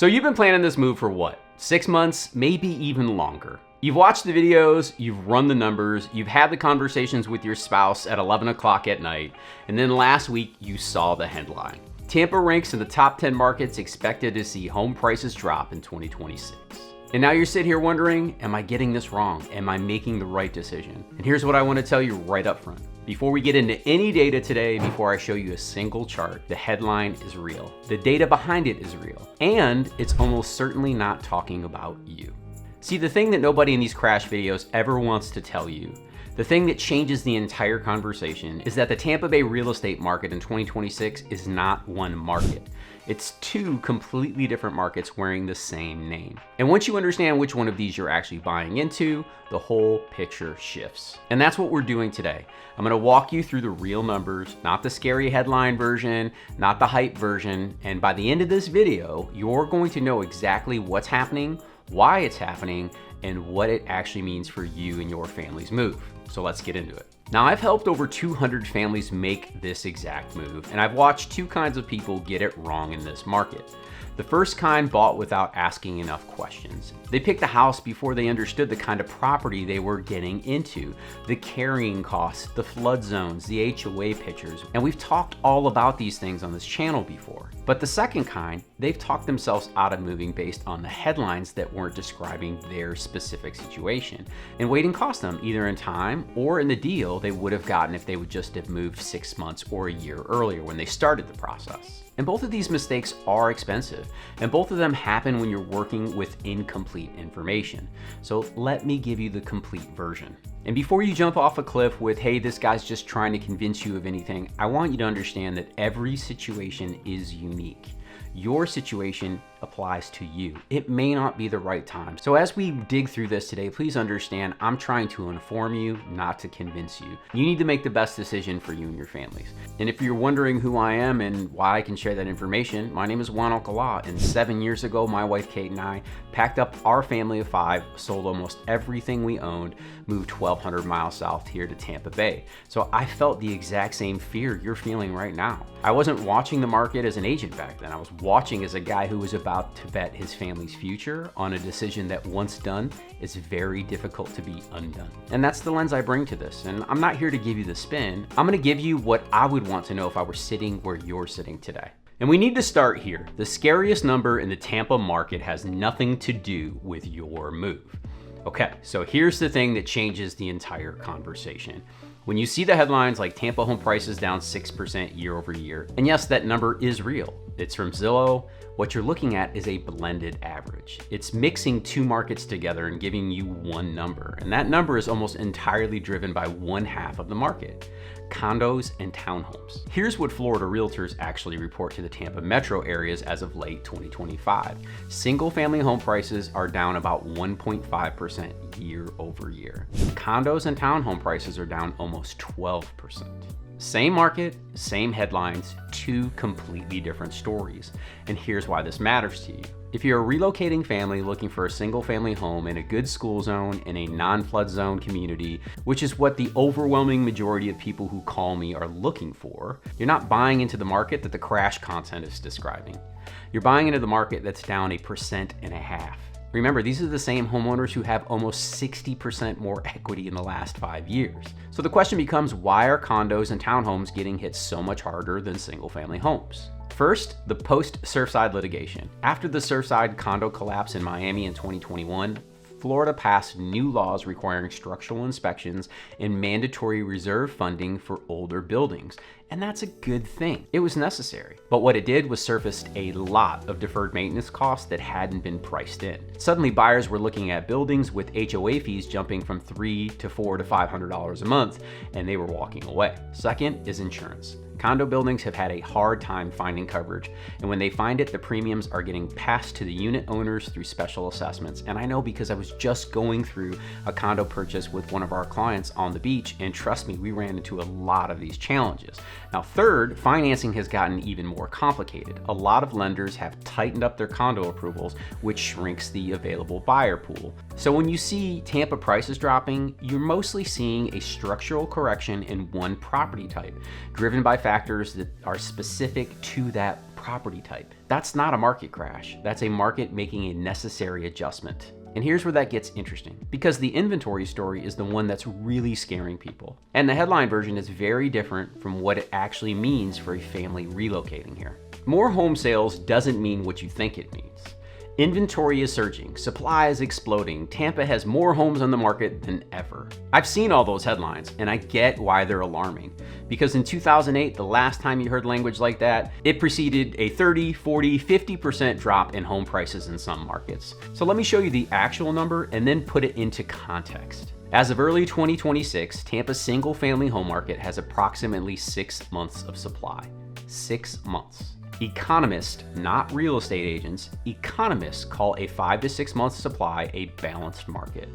So you've been planning this move for what? 6 months, maybe even longer. You've watched the videos, you've run the numbers, you've had the conversations with your spouse at 11 o'clock at night, and then last week you saw the headline. Tampa ranks in the top 10 markets expected to see home prices drop in 2026. And now you're sitting here wondering, am I getting this wrong? Am I making the right decision? And here's what I want to tell you right up front. Before we get into any data today, before I show you a single chart, the headline is real. The data behind it is real. And it's almost certainly not talking about you. See, the thing that nobody in these crash videos ever wants to tell you, the thing that changes the entire conversation, is that the Tampa Bay real estate market in 2026 is not one market. It's two completely different markets wearing the same name. And once you understand which one of these you're actually buying into, the whole picture shifts. And that's what we're doing today. I'm gonna walk you through the real numbers, not the scary headline version, not the hype version. And by the end of this video, you're going to know exactly what's happening, why it's happening, and what it actually means for you and your family's move. So let's get into it. Now, I've helped over 200 families make this exact move, and I've watched two kinds of people get it wrong in this market. The first kind bought without asking enough questions. They picked a house before they understood the kind of property they were getting into, the carrying costs, the flood zones, the HOA pictures, and we've talked all about these things on this channel before. But the second kind, they've talked themselves out of moving based on the headlines that weren't describing their specific situation. And waiting cost them either in time or in the deal they would have gotten if they would just have moved 6 months or a year earlier when they started the process. And both of these mistakes are expensive, and both of them happen when you're working with incomplete information. So let me give you the complete version. And before you jump off a cliff with, hey, this guy's just trying to convince you of anything, I want you to understand that every situation is unique. Your situation applies to you. It may not be the right time. So as we dig through this today, please understand I'm trying to inform you, not to convince you. You need to make the best decision for you and your families. And if you're wondering who I am and why I can share that information, my name is Juan Alcalá, and 7 years ago, my wife Kate and I packed up our family of 5, sold almost everything we owned, moved 1,200 miles south here to Tampa Bay. So I felt the exact same fear you're feeling right now. I wasn't watching the market as an agent back then. I was watching as a guy who was about to bet his family's future on a decision that once done is very difficult to be undone. And that's the lens I bring to this. And I'm not here to give you the spin. I'm gonna give you what I would want to know if I were sitting where you're sitting today. And we need to start here. The scariest number in the Tampa market has nothing to do with your move. Okay, so here's the thing that changes the entire conversation. When you see the headlines like Tampa home prices down 6% year over year, and yes, that number is real. It's from Zillow. What you're looking at is a blended average. It's mixing two markets together and giving you one number. And that number is almost entirely driven by one half of the market, condos and townhomes. Here's what Florida realtors actually report to the Tampa metro areas as of late 2025. Single family home prices are down about 1.5% year over year. Condos and townhome prices are down almost 12%. Same market, same headlines, two completely different stories. And here's why this matters to you. If you're a relocating family looking for a single family home in a good school zone in a non-flood zone community, which is what the overwhelming majority of people who call me are looking for, you're not buying into the market that the crash content is describing. You're buying into the market that's down 1.5%. Remember, these are the same homeowners who have almost 60% more equity in the last 5 years. So the question becomes, why are condos and townhomes getting hit so much harder than single family homes? First, the post-Surfside litigation. After the Surfside condo collapse in Miami in 2021, Florida passed new laws requiring structural inspections and mandatory reserve funding for older buildings. And that's a good thing. It was necessary. But what it did was surfaced a lot of deferred maintenance costs that hadn't been priced in. Suddenly, buyers were looking at buildings with HOA fees jumping from $300 to $400 to $500 a month, and they were walking away. Second is insurance. Condo buildings have had a hard time finding coverage, and when they find it, the premiums are getting passed to the unit owners through special assessments. And I know because I was just going through a condo purchase with one of our clients on the beach, and trust me, we ran into a lot of these challenges. Now, third, financing has gotten even more complicated. A lot of lenders have tightened up their condo approvals, which shrinks the available buyer pool. So when you see Tampa prices dropping, you're mostly seeing a structural correction in one property type, driven by factors that are specific to that property type. That's not a market crash. That's a market making a necessary adjustment. And here's where that gets interesting, because the inventory story is the one that's really scaring people. And the headline version is very different from what it actually means for a family relocating here. More home sales doesn't mean what you think it means. Inventory is surging, supply is exploding, Tampa has more homes on the market than ever. I've seen all those headlines, and I get why they're alarming. Because in 2008, the last time you heard language like that, it preceded a 30, 40, 50% drop in home prices in some markets. So let me show you the actual number and then put it into context. As of early 2026, Tampa's single-family home market has approximately 6 months of supply. 6 months. Economists, not real estate agents, economists call a 5 to 6 month supply a balanced market.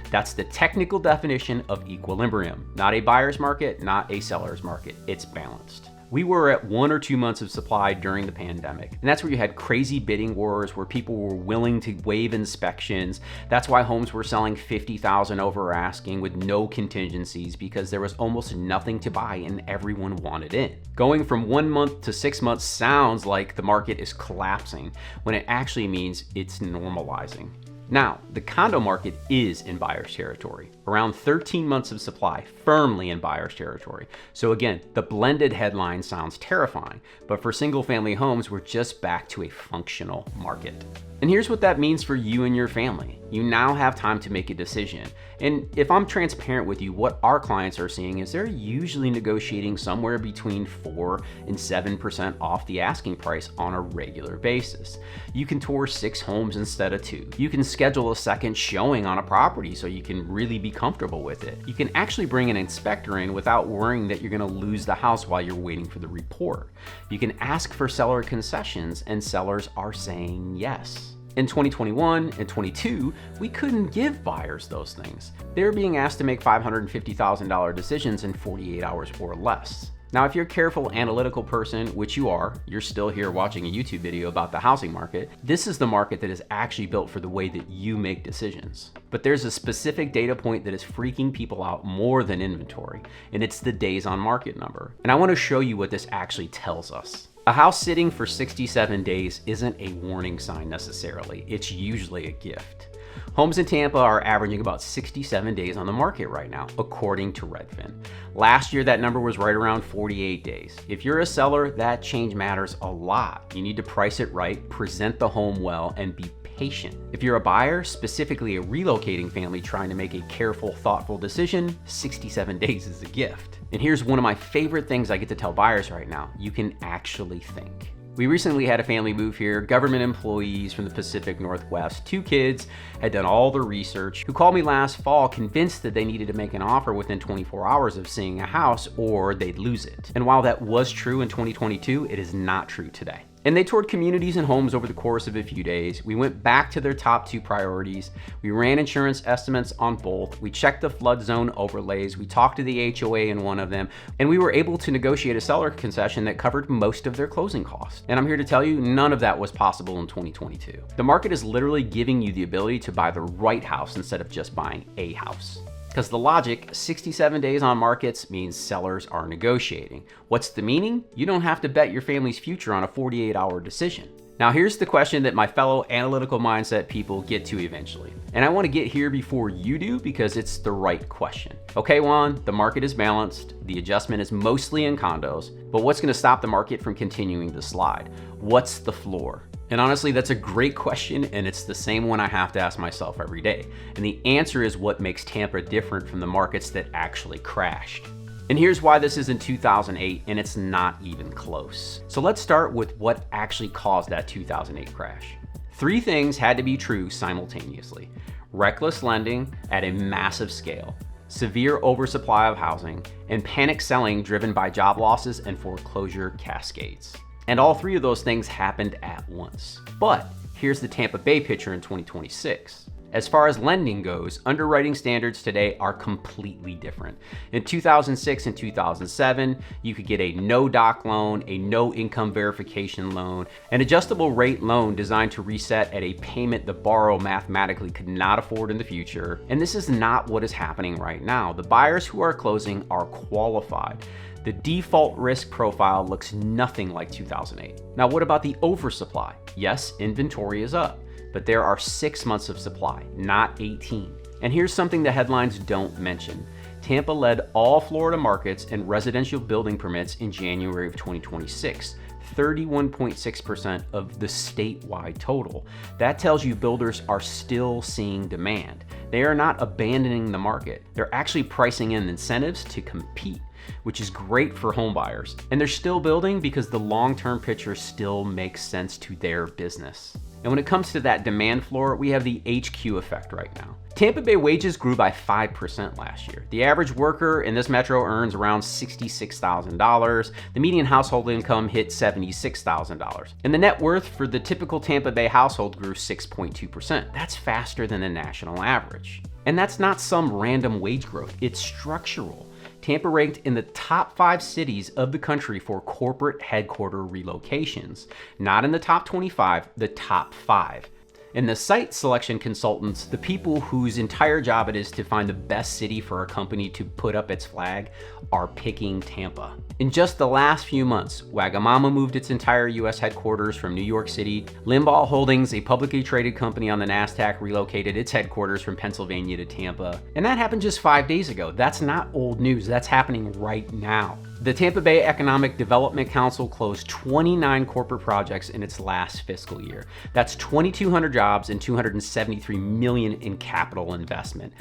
That's the technical definition of equilibrium. Not a buyer's market, not a seller's market. It's balanced. We were at 1 or 2 months of supply during the pandemic. And that's where you had crazy bidding wars where people were willing to waive inspections. That's why homes were selling $50,000 over asking with no contingencies, because there was almost nothing to buy and everyone wanted in. Going from 1 month to 6 months sounds like the market is collapsing when it actually means it's normalizing. Now, the condo market is in buyer's territory. Around 13 months of supply, firmly in buyer's territory. So again, the blended headline sounds terrifying, but for single family homes, we're just back to a functional market. And here's what that means for you and your family. You now have time to make a decision. And if I'm transparent with you, what our clients are seeing is they're usually negotiating somewhere between 4 and 7% off the asking price on a regular basis. You can tour 6 homes instead of 2. You can schedule a second showing on a property so you can really be comfortable with it. You can actually bring an inspector in without worrying that you're gonna lose the house while you're waiting for the report. You can ask for seller concessions, and sellers are saying yes. In 2021 and 22, we couldn't give buyers those things. They were being asked to make $550,000 decisions in 48 hours or less. Now, if you're a careful, analytical person, which you are, you're still here watching a YouTube video about the housing market, this is the market that is actually built for the way that you make decisions. But there's a specific data point that is freaking people out more than inventory, and it's the days on market number. And I want to show you what this actually tells us. A house sitting for 67 days isn't a warning sign necessarily. It's usually a gift. Homes in Tampa are averaging about 67 days on the market right now, according to Redfin. Last year, that number was right around 48 days. If you're a seller, that change matters a lot. You need to price it right, present the home well, and be patient. If you're a buyer, specifically a relocating family trying to make a careful, thoughtful decision, 67 days is a gift. And here's one of my favorite things I get to tell buyers right now. You can actually think. We recently had a family move here, government employees from the Pacific Northwest, 2 kids, had done all the research, who called me last fall convinced that they needed to make an offer within 24 hours of seeing a house or they'd lose it. And while that was true in 2022, it is not true today. And they toured communities and homes over the course of a few days. We went back to their top 2 priorities. We ran insurance estimates on both. We checked the flood zone overlays. We talked to the HOA in one of them, and we were able to negotiate a seller concession that covered most of their closing costs. And I'm here to tell you, none of that was possible in 2022. The market is literally giving you the ability to buy the right house instead of just buying a house. Because the logic, 67 days on markets means sellers are negotiating. What's the meaning? You don't have to bet your family's future on a 48-hour decision. Now here's the question that my fellow analytical mindset people get to eventually. And I want to get here before you do because it's the right question. Okay, Juan, the market is balanced. The adjustment is mostly in condos, but what's going to stop the market from continuing to slide? What's the floor? And honestly, that's a great question, and it's the same one I have to ask myself every day. And the answer is what makes Tampa different from the markets that actually crashed. And here's why this is in 2008, and it's not even close. So let's start with what actually caused that 2008 crash. 3 things had to be true simultaneously. Reckless lending at a massive scale, severe oversupply of housing, and panic selling driven by job losses and foreclosure cascades. And all 3 of those things happened at once. But here's the Tampa Bay picture in 2026. As far as lending goes, underwriting standards today are completely different. In 2006 and 2007, you could get a no-doc loan, a no-income verification loan, an adjustable rate loan designed to reset at a payment the borrower mathematically could not afford in the future. And this is not what is happening right now. The buyers who are closing are qualified. The default risk profile looks nothing like 2008. Now, what about the oversupply? Yes, inventory is up, but there are 6 months of supply, not 18. And here's something the headlines don't mention. Tampa led all Florida markets in residential building permits in January of 2026, 31.6% of the statewide total. That tells you builders are still seeing demand. They are not abandoning the market. They're actually pricing in incentives to compete, which is great for home buyers. And they're still building because the long-term picture still makes sense to their business. And when it comes to that demand floor, we have the HQ effect right now. Tampa Bay wages grew by 5% last year. The average worker in this metro earns around $66,000. The median household income hit $76,000. And the net worth for the typical Tampa Bay household grew 6.2%. That's faster than the national average. And that's not some random wage growth, it's structural. Tampa ranked in the top 5 cities of the country for corporate headquarter relocations. Not in the top 25, the top 5. And the site selection consultants, the people whose entire job it is to find the best city for a company to put up its flag, are picking Tampa. In just the last few months, Wagamama moved its entire US headquarters from New York City. Limbaugh Holdings, a publicly traded company on the NASDAQ, relocated its headquarters from Pennsylvania to Tampa. And that happened just 5 days ago. That's not old news, that's happening right now. The Tampa Bay Economic Development Council closed 29 corporate projects in its last fiscal year. That's 2,200 jobs and $273 million in capital investment.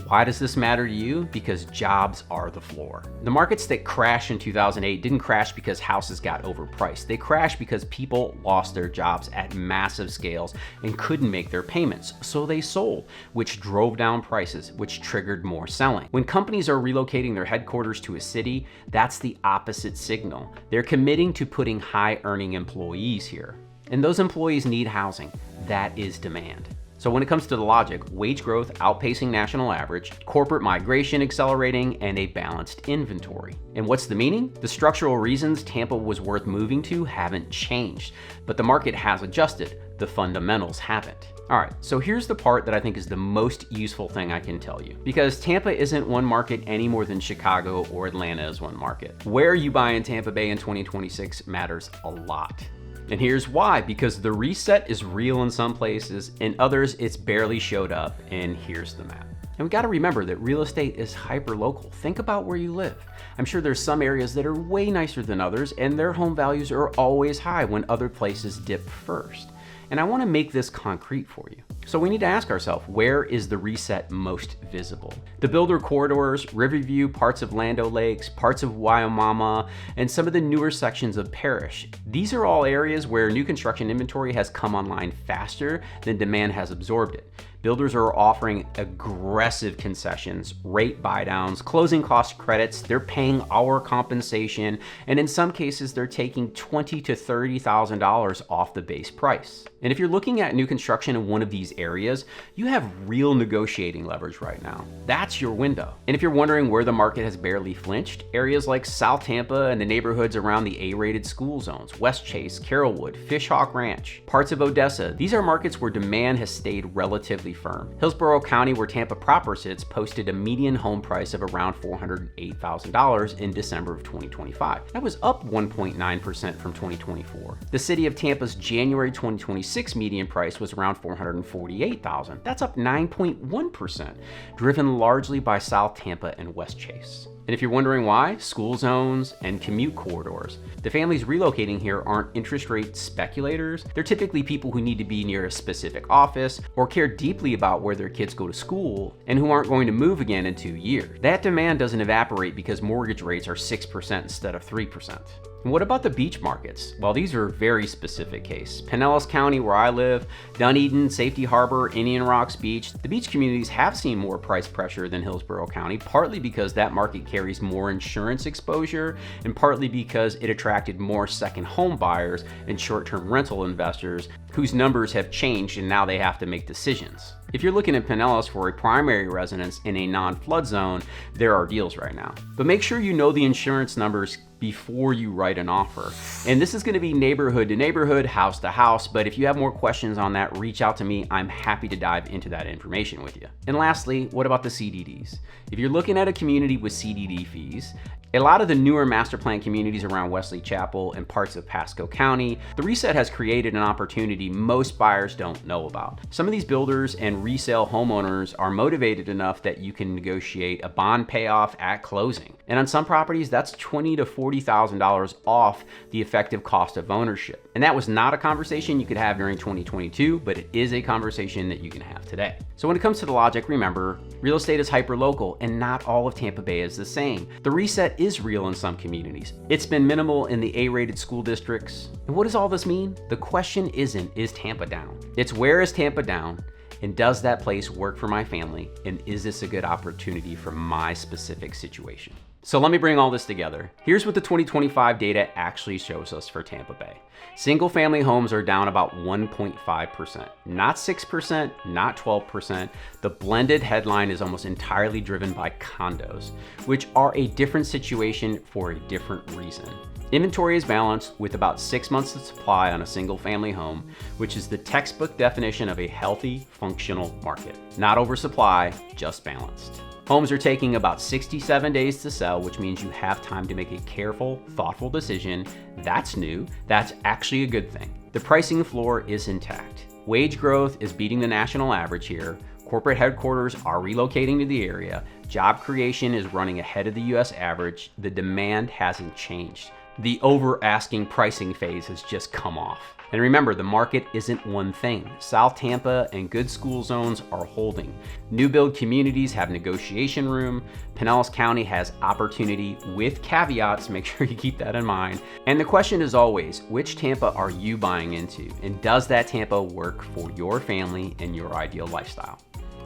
Why does this matter to you? Because jobs are the floor. The markets that crashed in 2008 didn't crash because houses got overpriced. They crashed because people lost their jobs at massive scales and couldn't make their payments, so they sold, which drove down prices, which triggered more selling. When companies are relocating their headquarters to a city, that's the opposite signal. They're committing to putting high-earning employees here. And those employees need housing. That is demand. So when it comes to the logic, wage growth outpacing national average, corporate migration accelerating, and a balanced inventory. And what's the meaning? The structural reasons Tampa was worth moving to haven't changed, but the market has adjusted. The fundamentals haven't. All right, so here's the part that I think is the most useful thing I can tell you. Because Tampa isn't one market any more than Chicago or Atlanta is one market. Where you buy in Tampa Bay in 2026 matters a lot. And here's why, because the reset is real in some places, in others it's barely showed up, and here's the map. And we gotta remember that real estate is hyper-local. Think about where you live. I'm sure there's some areas that are way nicer than others, and their home values are always high when other places dip first. And I wanna make this concrete for you. So we need to ask ourselves, where is the reset most visible? The builder corridors, Riverview, parts of Lando Lakes, parts of Waimama, and some of the newer sections of Parrish. These are all areas where new construction inventory has come online faster than demand has absorbed it. Builders are offering aggressive concessions, rate buydowns, closing cost credits, they're paying hour compensation, and in some cases they're taking $20,000 to $30,000 off the base price. And if you're looking at new construction in one of these areas, you have real negotiating leverage right now. That's your window. And if you're wondering where the market has barely flinched, areas like South Tampa and the neighborhoods around the A-rated school zones, West Chase, Carrollwood, Fishhawk Ranch, parts of Odessa, these are markets where demand has stayed relatively firm. Hillsborough County, where Tampa proper sits, posted a median home price of around $408,000 in December of 2025. That was up 1.9% from 2024. The city of Tampa's January 2026 median price was around $448,000. That's up 9.1%, driven largely by South Tampa and West Chase. And if you're wondering why, school zones and commute corridors. The families relocating here aren't interest rate speculators. They're typically people who need to be near a specific office or care deeply about where their kids go to school and who aren't going to move again in 2 years. That demand doesn't evaporate because mortgage rates are 6% instead of 3%. And what about the beach markets? Well, these are a very specific case. Pinellas County, where I live, Dunedin, Safety Harbor, Indian Rocks Beach, the beach communities have seen more price pressure than Hillsborough County, partly because that market carries more insurance exposure and partly because it attracted more second home buyers and short-term rental investors whose numbers have changed and now they have to make decisions. If you're looking at Pinellas for a primary residence in a non-flood zone, there are deals right now. But make sure you know the insurance numbers before you write an offer. And this is gonna be neighborhood to neighborhood, house to house, but if you have more questions on that, reach out to me. I'm happy to dive into that information with you. And lastly, what about the CDDs? If you're looking at a community with CDD fees, a lot of the newer master plan communities around Wesley Chapel and parts of Pasco County, the reset has created an opportunity most buyers don't know about. Some of these builders and resale homeowners are motivated enough that you can negotiate a bond payoff at closing. And on some properties, that's $20,000 to $40,000 off the effective cost of ownership. And that was not a conversation you could have during 2022, but it is a conversation that you can have today. So when it comes to the logic, remember, real estate is hyper-local and not all of Tampa Bay is the same. The reset is real in some communities. It's been minimal in the A-rated school districts. And what does all this mean? The question isn't, is Tampa down? It's where is Tampa down? And does that place work for my family? And is this a good opportunity for my specific situation? So let me bring all this together. Here's what the 2025 data actually shows us for Tampa Bay. Single family homes are down about 1.5%, not 6%, not 12%. The blended headline is almost entirely driven by condos, which are a different situation for a different reason. Inventory is balanced with about 6 months of supply on a single family home, which is the textbook definition of a healthy, functional market. Not oversupply, just balanced. Homes are taking about 67 days to sell, which means you have time to make a careful, thoughtful decision. That's new. That's actually a good thing. The pricing floor is intact. Wage growth is beating the national average here. Corporate headquarters are relocating to the area. Job creation is running ahead of the US average. The demand hasn't changed. The over-asking pricing phase has just come off. And remember, the market isn't one thing. South Tampa and good school zones are holding. New build communities have negotiation room. Pinellas County has opportunity with caveats. Make sure you keep that in mind. And the question is always, which Tampa are you buying into? And does that Tampa work for your family and your ideal lifestyle?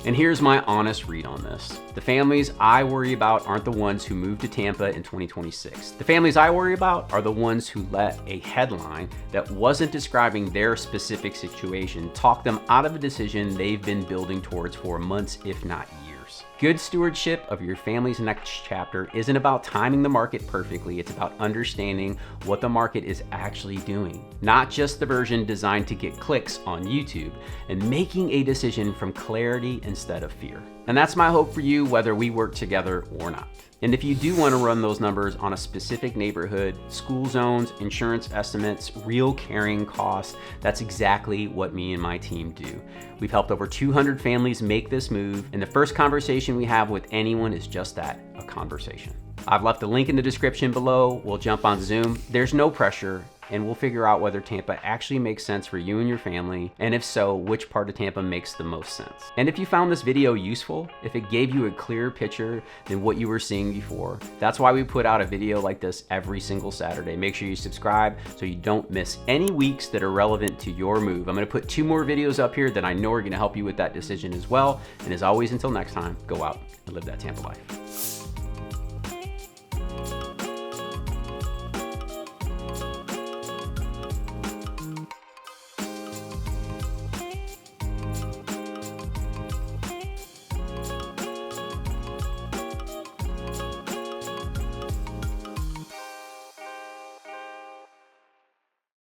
And here's my honest read on this. The families I worry about aren't the ones who moved to Tampa in 2026. The families I worry about are the ones who let a headline that wasn't describing their specific situation talk them out of a decision they've been building towards for months, if not years. Good stewardship of your family's next chapter isn't about timing the market perfectly. It's about understanding what the market is actually doing, not just the version designed to get clicks on YouTube, and making a decision from clarity instead of fear. And that's my hope for you, whether we work together or not. And if you do want to run those numbers on a specific neighborhood, school zones, insurance estimates, real carrying costs, that's exactly what me and my team do. We've helped over 200 families make this move, and the first conversation we have with anyone is just that, a conversation. I've left a link in the description below. We'll jump on Zoom. There's no pressure, and we'll figure out whether Tampa actually makes sense for you and your family, and if so, which part of Tampa makes the most sense. And if you found this video useful, if it gave you a clearer picture than what you were seeing before, that's why we put out a video like this every single Saturday. Make sure you subscribe so you don't miss any weeks that are relevant to your move. I'm gonna put 2 more videos up here that I know are gonna help you with that decision as well. And as always, until next time, go out and live that Tampa life.